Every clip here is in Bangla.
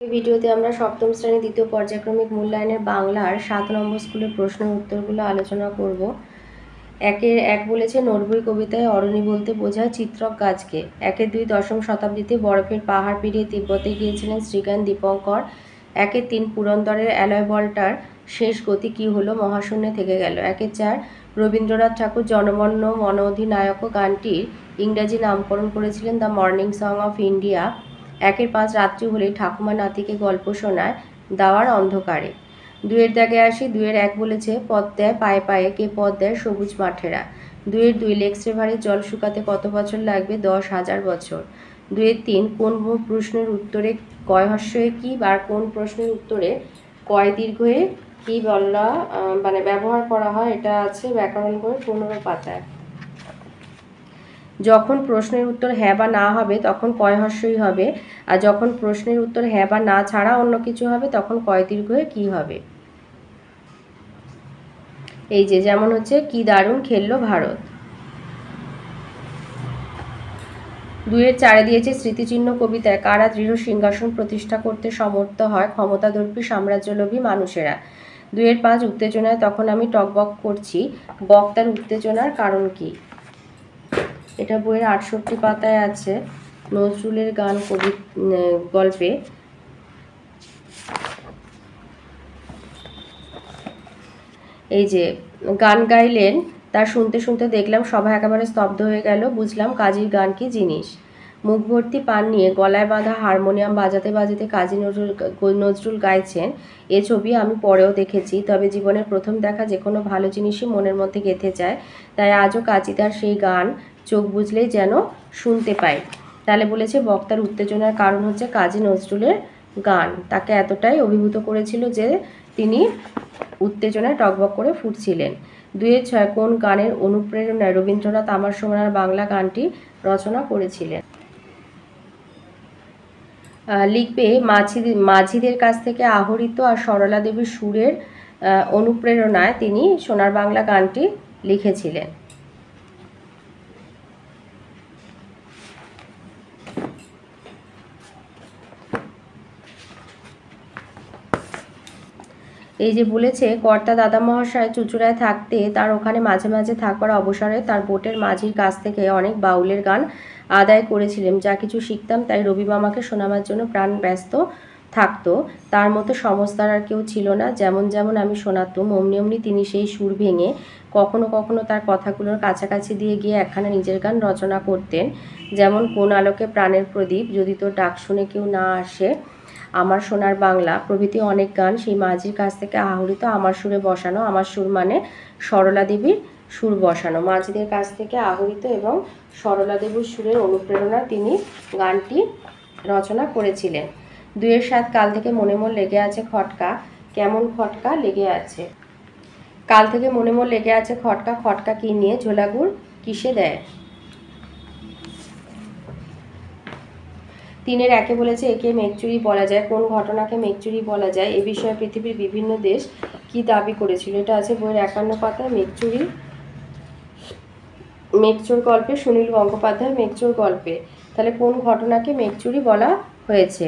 এই ভিডিওতে আমরা সপ্তম শ্রেণী দ্বিতীয় পর্যায়ক্রমিক মূল্যায়নের বাংলার ৭ নম্বর স্কুলের প্রশ্নের উত্তরগুলো আলোচনা করব। একের এক বলেছে, নোটবই কবিতায় অরণি বলতে বোঝায় চিত্রক গাছকে। একের দুই, দশম শতাব্দীতে বরফের পাহাড় পেরিয়ে তিব্বতে গিয়েছিলেন শ্রীকান্ত দীপঙ্কর। একের তিন, পুরন্দরের অ্যালয় বলটার শেষ গতি কী হলো, মহাশূন্যে থেকে গেল। একের চার, রবীন্দ্রনাথ ঠাকুর জনগণ মন অধিনায়ক গানটির ইংরাজি নামকরণ করেছিলেন the morning song of India. একের পাঁচ, রাত্রি হলেই ঠাকুমা নাতিকে গল্প শোনায় দাওয়ার অন্ধকারে। দুয়ের দাগে আসি। দুয়ের এক বলেছে, পথ দেয় পায়ে পায়ে কে পথ দেয় সবুজ মাঠেরা। দুয়ের দুই, লেক্সে ভারী জল শুকাতে কত বছর লাগবে, 10,000 বছর। দুয়ের তিন, কোন প্রশ্নের উত্তরে কয় হর্ষয়ে কি আর কোন প্রশ্নের উত্তরে কয় দীর্ঘয়ে কি বলা ব্যবহার করা হয়, এটা আছে ব্যাকরণ বইয়ের 15 পাতায়। যখন প্রশ্নের উত্তর হ্যাঁ বা না হবে তখন কয় হর্ষই হবে, আর যখন প্রশ্নের উত্তর হ্যাঁ বা না ছাড়া অন্য কিছু হবে তখন কয় দীর্ঘয়ে কি হবে। এই যে যেমন হচ্ছে, কি দারুণ খেললো ভারত। দুয়ের চারে দিয়েছে, স্মৃতিচিহ্ন কবিতায় কারা দৃঢ় সিংহাসন প্রতিষ্ঠা করতে সমর্থ হয়, ক্ষমতাদর্পী সাম্রাজ্যলোভী মানুষেরা। দুয়ের পাঁচ, উত্তেজনায় তখন আমি টকবক করছি, বক্তার উত্তেজনার কারণ কি। এটা বইয়ের 68 পাতায় আছে, নজরুলের গান গল্পে। এই যে গান গাইলেন, তা শুনতে শুনতে দেখলাম সভা একেবারে স্তব্ধ হয়ে গেল, বুঝলাম কাজীর গান কি জিনিস। মুখ ভর্তি পান নিয়ে গলায় বাঁধা হারমোনিয়াম বাজাতে বাজাতে কাজী নজরুল গাইছেন, এ ছবি আমি পরেও দেখেছি, তবে জীবনের প্রথম দেখা যে কোনো ভালো জিনিসই মনের মধ্যে গেঁথে যায়, তাই আজও কাজীদার সেই গান চোখ বুঝলেই যেন শুনতে পাই। তাহলে বলেছে, বক্তার উত্তেজনার কারণ হচ্ছে কাজী নজরুলের গান তাকে এতটাই অভিভূত করেছিল যে তিনি উত্তেজনায় টকবক করে ফুটছিলেন। দুয়ের ছয়, কোন গানের অনুপ্রেরণায় রবীন্দ্রনাথ আমার সোনার বাংলা গানটি রচনা করেছিলেন। লিখবে, মাঝিদের কাছ থেকে আহরিত আর সরলা দেবীর সুরের অনুপ্রেরণায় তিনি সোনার বাংলা গানটি লিখেছিলেন। এই যে বলেছে, কর্তা দাদা মহাশয় চুঁচুড়ায় থাকতে তার ওখানে মাঝে মাঝে থাকবার অবসরে তার বোটের মাঝির কাছ থেকে অনেক বাউলের গান আদায় করেছিলেন। যা কিছু শিখতাম তাই রবি মামাকে শোনাবার জন্য প্রাণ ব্যস্ত থাকতো। তার মতো সমস্তার আর কেউ ছিল না। যেমন যেমন আমি শোনাতুম অমনি অমনি তিনি সেই সুর ভেঙে কখনো কখনো তার কথাগুলোর কাছাকাছি দিয়ে গিয়ে একখানা নিজের গান রচনা করতেন। যেমন, কোন আলোকে প্রাণের প্রদীপ, যদি তোর ডাক শুনে কেউ না আসে, আমার সোনার বাংলা প্রভৃতি অনেক গান সেই মাঝির কাছ থেকে আহরিত, আমার সুরে বসানো। আমার সুর মানে সরলা দেবীর সুর বসানো। মাঝিদের কাছ থেকে আহরিত এবং সরলা দেবীর সুরের অনুপ্রেরণা তিনি গানটি রচনা করেছিলেন। দুয়ের সাত, কাল থেকে মনে মন লেগে আছে খটকা। কেমন খটকা লেগে আছে? কাল থেকে মনে মন লেগে আছে খটকা, খটকা কি নিয়ে, ঝোলাগুড় কিসে দেয়। তিনের একে বলেছে, একে মেঘচুরি বলা যায়, কোন ঘটনাকে মেঘচুরি বলা যায়, এ বিষয়ে পৃথিবীর বিভিন্ন দেশ কি দাবি করেছিল। এটা আছে বইয়ের 51 পাতায়, মেঘচোর গল্পে, সুনীল গঙ্গোপাধ্যায় মেঘচোর গল্পে। তাহলে কোন ঘটনাকে মেঘচুরি বলা হয়েছে।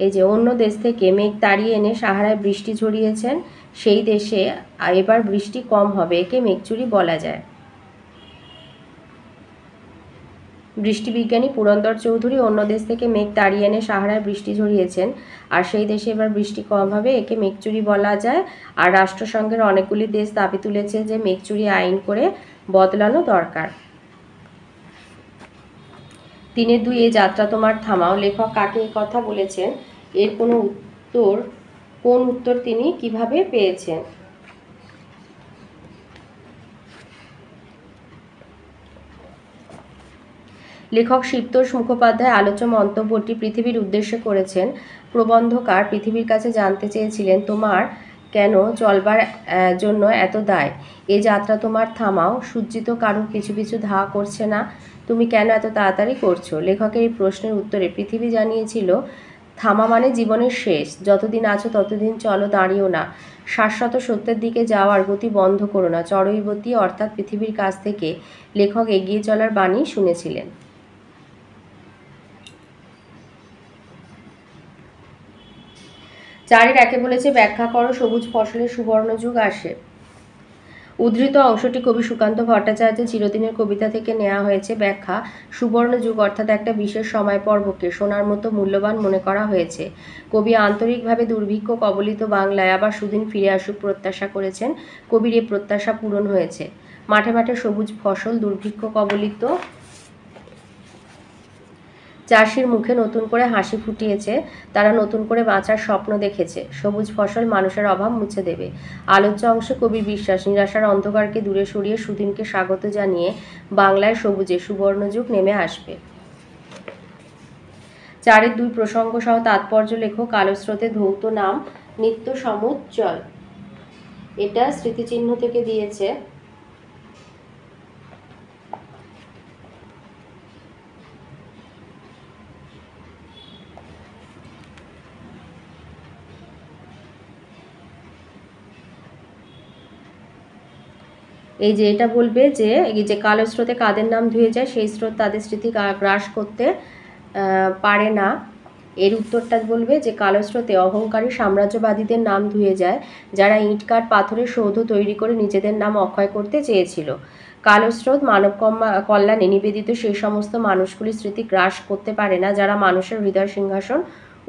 এই যে, অন্য দেশ থেকে মেঘ তাড়িয়ে এনে সাহারায় বৃষ্টি ঝরিয়েছেন, সেই দেশে এবার বৃষ্টি কম হবে, একে মেঘচুরি বলা যায়। বৃষ্টিবিজ্ঞানী পুরন্দর চৌধুরী অন্য দেশ থেকে মেঘ তাড়িয়ে এনে সাহারায় বৃষ্টি ঝরিয়েছেন, আর সেই দেশে এবার বৃষ্টি কম হবে, একে মেঘচুরি বলা যায়। আর রাষ্ট্রসংঘের অনেকগুলি দেশ দাবি তুলেছে যে মেঘচুরি আইন করে বদলানো দরকার। তিনের দুই, এ যাত্রা তোমার থামাও। লেখক কাকে এই কথা বলেছেন, এর কোন উত্তর তিনি কিভাবে পেয়েছেন। লেখক শিবতোষ মুখোপাধ্যায় আলোচ্য মন্তব্যটি পৃথিবীর উদ্দেশ্যে করেছেন। প্রবন্ধকার পৃথিবীর কাছে জানতে চেয়েছিলেন, তোমার কেন চলবার জন্য এত দায়, এ যাত্রা তোমার থামাও, সূর্যি তো কারুর পিছু পিছু ধাওয়া করছে না, তুমি কেন এত তাড়াতাড়ি করছো। লেখকের এই প্রশ্নের উত্তরে পৃথিবী জানিয়েছিল, থামা মানে জীবনের শেষ, যতদিন আছো ততদিন চলো, দাঁড়িও না, শাশ্বত সত্যের দিকে যাওয়ার গতি বন্ধ করো না। চরৈবতী অর্থাৎ পৃথিবীর কাছ থেকে লেখক এগিয়ে চলার বাণী শুনেছিলেন। 4-এর 1-এ বলেছে ব্যাখ্যা করো সবুজ ফসলের সুবর্ণযুগ আসে। উদ্ধৃত অংশটি কবি সুকান্ত ভট্টাচার্যের চিরদিনের কবিতা থেকে নেওয়া হয়েছে। ব্যাখ্যা: সুবর্ণযুগ অর্থাৎ একটা বিশেষ সময় পর্বকে সোনার মতো মূল্যবান মনে করা হয়েছে। কবি আন্তরিকভাবে দুর্ভিক্ষ কবলিত বাংলায় আবার সুদিন ফিরে আসুক প্রত্যাশা করেছেন। কবির এ প্রত্যাশা পূরণ হয়েছে। মাঠে মাঠে সবুজ ফসল দুর্ভিক্ষ কবলিত চাষির মুখে নতুন করে হাসি ফুটিয়েছে। তারা নতুন করে বাঁচার স্বপ্ন দেখেছে। সবুজ ফসল মানুষের অভাব মুছে দেবে। আলোচ্য অংশে কবির বিশ্বাস নিরাশার অন্ধকারকে দূরে সরিয়ে সুদিনকে স্বাগত জানিয়ে বাংলায় সবুজে সুবর্ণযুগ নেমে আসবে। 4-এর 2 প্রসঙ্গ সহ তাৎপর্য লেখো। কালো স্রোতে ধৌত নাম নিত্য সমুজ্জ্বল। এটা স্মৃতিচিহ্ন থেকে দিয়েছে। এই যে এটা বলবে যে এই যে কালো স্রোতে কাদের নাম ধুয়ে যায়, সেই স্রোত তাদের স্মৃতি গ্রাস করতে পারে না। এর উত্তরটা বলবে যে কালো স্রোতে অহংকারী সাম্রাজ্যবাদীদের নাম ধুয়ে যায়, যারা ইট কাঠ পাথরের সৌধ তৈরি করে নিজেদের নাম অক্ষয় করতে চেয়েছিল। কালো স্রোত মানব কল্যাণে নিবেদিত সেই সমস্ত মানুষগুলির স্মৃতি গ্রাস করতে পারে না, যারা মানুষের হৃদয় সিংহাসন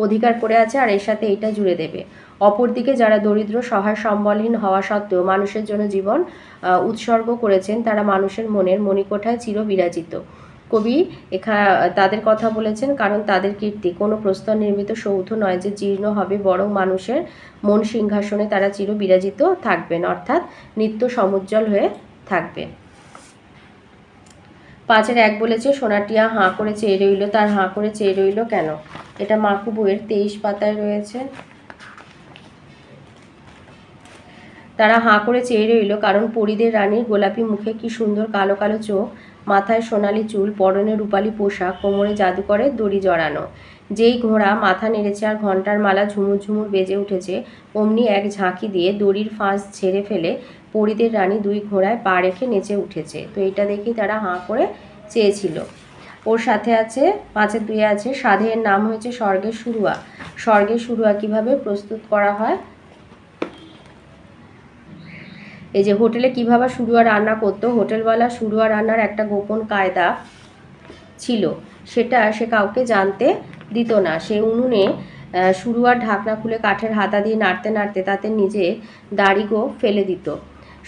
অধিকার করে আছে, আর এর সাথে এটা জুড়ে দেবে। অপরদিকে যারা দরিদ্র সহায় সম্বলহীন হওয়া সত্ত্বেও মানুষের জন্য জীবন উৎসর্গ করেছেন, তারা মানুষের মনের মণিকোঠায় চির বিরাজিত। কবি তাদের কথা বলেছেন কারণ তাদের কীর্তি কোনো প্রস্তর নির্মিত সৌধ নয় যে জীর্ণ হবে, বরং মানুষের মন সিংহাসনে তারা চির বিরাজিত থাকবেন, অর্থাৎ নিত্য সমুজ্জ্বল হয়ে থাকবে। 5-এর 1 বলেছে সোনাটিয়া হাঁ করে চেয়ে রইল। তার হাঁ করে চেয়ে রইল কেন? এটা মাকু বইয়ের 23 পাতায় রয়েছে। তারা হাঁ করে চেয়ে রইল কারণ পরিদের রানীর গোলাপি মুখে কি সুন্দর কালো কালো চোখ, মাথায় সোনালি চুল, পরনে রূপালি পোশাক, কোমরে জাদুকরের দড়ি জড়ানো। যেই ঘোড়া মাথা নেড়েছে আর ঘণ্টার মালা ঝুমুর ঝুমুর বেজে উঠেছে, অমনি এক ঝাঁকি দিয়ে দড়ির ফাঁস ঝেড়ে ফেলে পরিদের রানী 2 ঘোড়ায় পা রেখে নেচে উঠেছে। তো এটা দেখেই তারা হাঁ করে চেয়েছিল। ওর সাথে আছে 5-এর 2 আছে সাধের নাম হয়েছে স্বর্গের শুরুয়া। স্বর্গের শুরুয়া কিভাবে প্রস্তুত করা হয়? এই যে হোটেলে কিভাবে শুরুয়া রান্না করতো, হোটেলওয়ালা শুরুয়া রান্নার একটা গোপন কায়দা ছিল, সেটা সে কাউকে জানতে দিত না। সে উনুনে শুরুয়ার ঢাকনা খুলে কাঠের হাতা দিয়ে নাড়তে নাড়তে তাতে নিজে দাড়ি গোঁফ ফেলে দিত।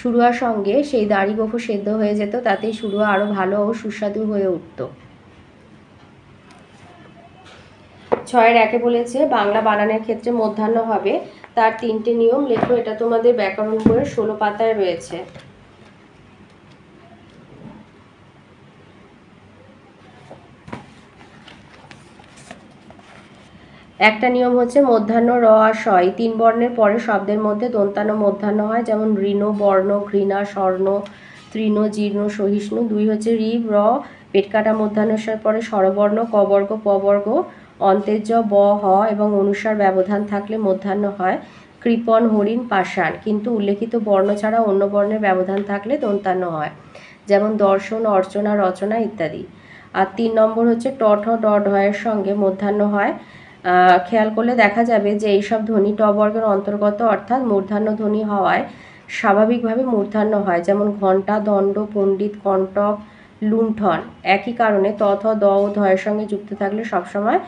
শুরুয়ার সঙ্গে সেই দাড়ি গোঁফও সেদ্ধ হয়ে যেত, তাতেই শুরুয়া আরও ভালো ও সুস্বাদু হয়ে উঠত। 6-এর 1-এ বলেছে বাংলা বানানের ক্ষেত্রে মধ্যাহ্ন হবে। তার 3টে নিয়ম লেখো। এটা তোমাদের ব্যাকরণ বইয়ের 16 পাতায় রয়েছে। একটা নিয়ম হচ্ছে মধ্যাহ্ন র আর স এই 3 বর্ণের পরে শব্দের মধ্যে দন্তান্ন মধ্যাহ্ন হয়, যেমন ঋণ, বর্ণ, ঘৃণা, স্বর্ণ, তৃণ, জীর্ণ, সহিষ্ণু। 2 হচ্ছে রি র পেটকাটা মধ্যাহ্নস্বর পরে স্বরবর্ণ কবর্গ পবর্গ, অন্তেজ ব হ এবং অনুসার ব্যবধান থাকলে মধ্যাহ্ন হয়। কৃপণ, হরিণ, পাষাণ। কিন্তু উল্লেখিত বর্ণ ছাড়া অন্য বর্ণের ব্যবধান থাকলে দন্তান্ন হয়, যেমন দর্শন, অর্চনা, রচনা ইত্যাদি। আর 3 নম্বর হচ্ছে ট ঠ ড ঢ এর সঙ্গে মধ্যাহ্ন হয়। খেয়াল করলে দেখা যাবে যে এইসব ধ্বনি ট বর্গের অন্তর্গত, অর্থাৎ মূর্ধন্য ধ্বনি হওয়ায় স্বাভাবিকভাবে মূর্ধান্য হয়, যেমন ঘণ্টা, দণ্ড, পণ্ডিত, কণ্টক, লুণ্ঠন। একই কারণে ত থ দ ও ধ এর সঙ্গে যুক্ত থাকলে সবসময়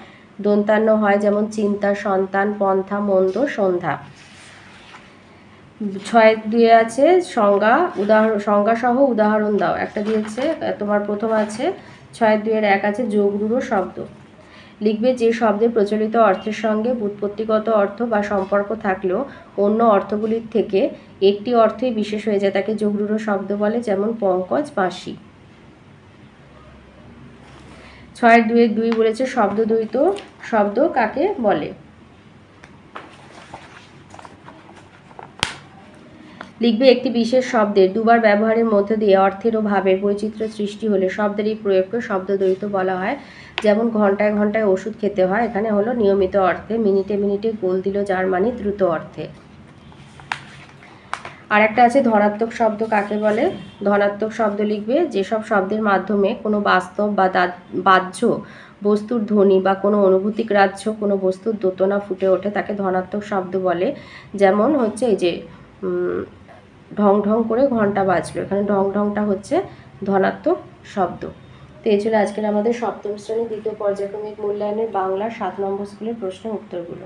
দন্তান্ন হয়, যেমন চিন্তা, সন্তান, পন্থা, মন্দ, সন্ধ্যা। 6-এর 2 আছে সংজ্ঞা সংজ্ঞা সহ উদাহরণ দাও। একটা দিয়েছে তোমার প্রথম আছে 6-এর 2-এর 1 আছে যোগরূঢ় শব্দ। লিখবে যে শব্দের প্রচলিত অর্থের সঙ্গে ব্যুৎপত্তিগত অর্থ বা সম্পর্ক থাকলেও অন্য অর্থগুলির থেকে একটি অর্থই বিশেষ হয়ে যায়, তাকে যোগরূঢ় শব্দ বলে, যেমন পঙ্কজ, বাঁশি। 6-এর 2-এর 2 বলেছে শব্দদ্বৈত শব্দ কাকে বলে? লিখবে একটি বিশেষ শব্দের দুবার ব্যবহারের মধ্য দিয়ে অর্থের ও ভাবের বৈচিত্র্য সৃষ্টি হলে শব্দের এই প্রয়োগকে শব্দদ্বৈত বলা হয়। যেমন ঘন্টায় ঘন্টায় ওষুধ খেতে হয়, এখানে হলো নিয়মিত অর্থে, মিনিটে মিনিটে গোল দিল যার মানে দ্রুত অর্থে। আর একটা আছে ধনাত্মক শব্দ কাকে বলে? ধনাত্মক শব্দ লিখবে যেসব শব্দের মাধ্যমে কোনো বাস্তব বা বাহ্য বস্তুর ধ্বনি বা কোনো অনুভূতি গ্রাহ্য কোনো বস্তুর দোতনা ফুটে ওঠে তাকে ধনাত্মক শব্দ বলে। যেমন হচ্ছে এই যে ঢং ঢং করে ঘন্টা বাজলো, এখানে ঢং ঢংটা হচ্ছে ধনাত্মক শব্দ। তো এই ছিল আজকের আমাদের সপ্তম শ্রেণীর দ্বিতীয় পর্যায়ক্রমিক মূল্যায়নের বাংলা 7 নম্বর স্কুলের প্রশ্নের উত্তরগুলো।